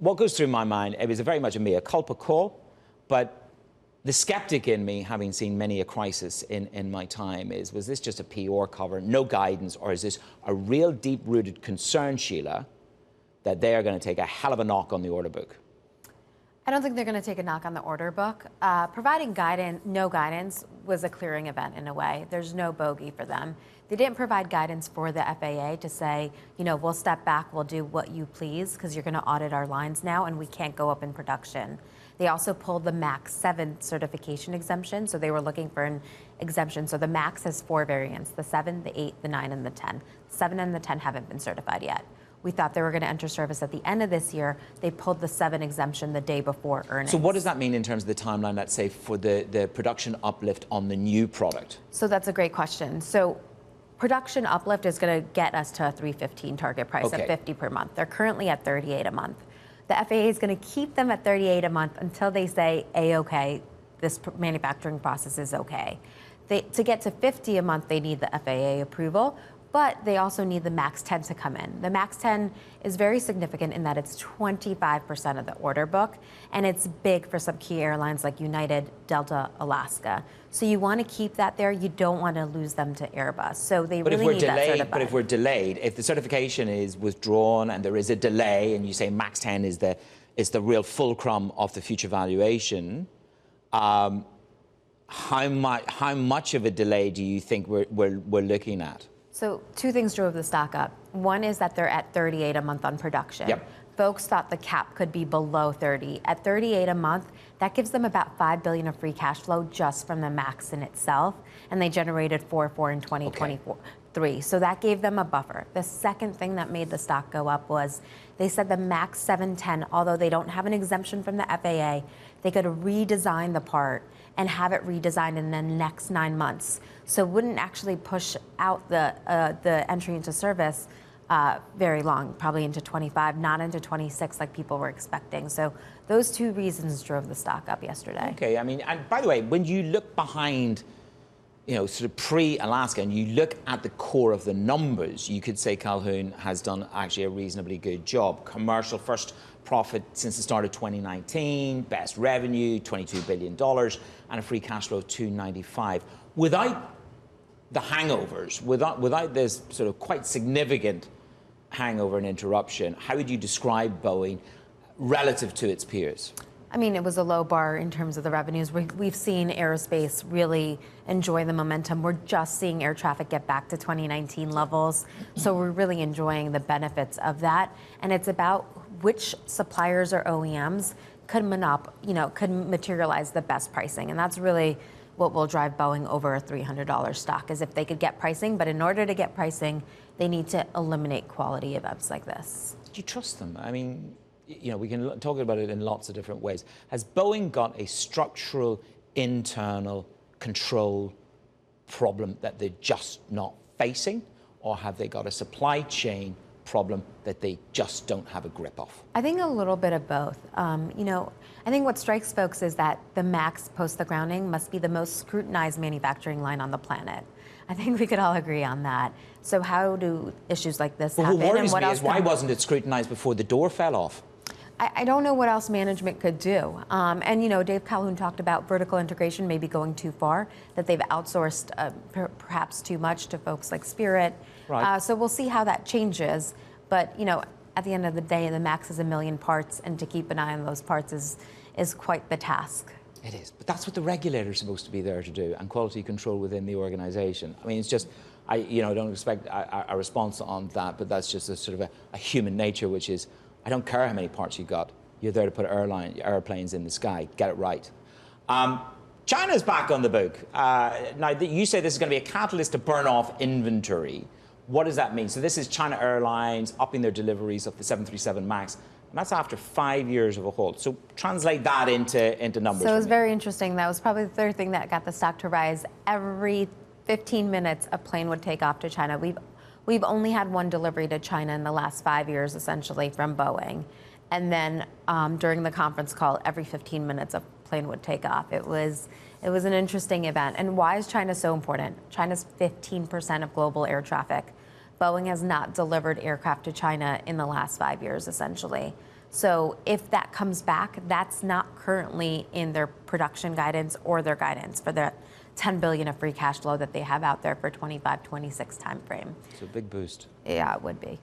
what goes through my mind, it was very much a mea culpa call, but the skeptic in me, having seen many a crisis in my time, was this just a PR cover, no guidance, or is this a real deep-rooted concern, Sheila, that they are going to take a hell of a knock on the order book? I don't think they're going to take a knock on the order book. Providing guidance, no guidance, was a clearing event in a way. There's no bogey for them. They didn't provide guidance for the FAA to say, we'll step back, we'll do what you please, because you're going to audit our lines now, and we can't go up in production. They also pulled the MAX 7 certification exemption, so they were looking for an exemption. So the MAX has 4 variants, the 7, the 8, the 9, and the 10. 7 and the 10 haven't been certified yet. We thought they were going to enter service at the end of this year. They pulled the 7 exemption the day before earnings. So what does that mean in terms of the timeline, let's say, for the production uplift on the new product? So that's a great question. So production uplift is going to get us to a 315 target price at 50 per month. They're currently at 38 a month. The FAA is going to keep them at 38 a month until they say, okay, this manufacturing process is okay. To get to 50 a month, they need the FAA approval. But they also need the MAX 10 to come in. The MAX 10 is very significant in that it's 25% of the order book, and it's big for some key airlines like United, Delta, Alaska. So you want to keep that there. You don't want to lose them to Airbus. So they really need that certified. But if we're delayed, if the certification is withdrawn and there is a delay, and you say MAX 10 is the real fulcrum of the future valuation, how much of a delay do you think we're looking at? So 2 things drove the stock up. One is that they're at 38 a month on production. Yep. Folks thought the cap could be below 30. At 38 a month, that gives them about $5 billion of free cash flow just from the MAX in itself, and they generated $4.4 in 2023. Okay. So that gave them a buffer. The second thing that made the stock go up was they said the MAX 710, although they don't have an exemption from the FAA, they could redesign the part and have it redesigned in the next 9 months. So it wouldn't actually push out the entry into service very long, probably into 25, not into 26 like people were expecting. So those 2 reasons drove the stock up yesterday. Okay, I mean, and by the way, when you look behind, sort of pre-Alaska, and you look at the core of the numbers, you could say Calhoun has done actually a reasonably good job. Commercial first profit since the start of 2019, best revenue, $22 billion, and a free cash flow of $295. Without the hangovers, without this sort of quite significant hangover and interruption, how would you describe Boeing relative to its peers? I mean, it was a low bar in terms of the revenues. We've seen aerospace really enjoy the momentum. We're just seeing air traffic get back to 2019 levels. So we're really enjoying the benefits of that. And it's about which suppliers or OEMs could materialize the best pricing. And that's really what will drive Boeing over a $300 stock, is if they could get pricing. But in order to get pricing, they need to eliminate quality events like this. Do you trust them? I mean, we can talk about it in lots of different ways. Has Boeing got a structural internal control problem that they're just not facing, or have they got a supply chain problem that they just don't have a grip of? I think a little bit of both. I think what strikes folks is that the MAX post the grounding must be the most scrutinized manufacturing line on the planet. I think we could all agree on that. So how do issues like this happen? What worries me is why wasn't it scrutinized before the door fell off? I don't know what else management could do. And Dave Calhoun talked about vertical integration maybe going too far, that they've outsourced perhaps too much to folks like Spirit. Right. So we'll see how that changes. But, at the end of the day, the MAX is 1 million parts, and to keep an eye on those parts is quite the task. It is, but that's what the regulator is supposed to be there to do, and quality control within the organization. I mean, it's just, I don't expect a response on that, but that's just a sort of a human nature, which is, I don't care how many parts you got. You're there to put airplanes in the sky. Get it right. China's back on the book. Now, you say this is going to be a catalyst to burn off inventory. What does that mean? So this is China Airlines upping their deliveries of the 737 MAX. And that's after 5 years of a hold. So translate that into numbers. So it was very interesting. That was probably the third thing that got the stock to rise. Every 15 minutes, a plane would take off to China. We've only had 1 delivery to China in the last 5 years, essentially, from Boeing. And then during the conference call, every 15 minutes, a plane would take off. It was an interesting event. And why is China so important? China's 15% of global air traffic. Boeing has not delivered aircraft to China in the last 5 years, essentially. So if that comes back, that's not currently in their production guidance or their guidance for the $10 billion of free cash flow that they have out there for 25-26 timeframe. So a big boost. Yeah, it would be.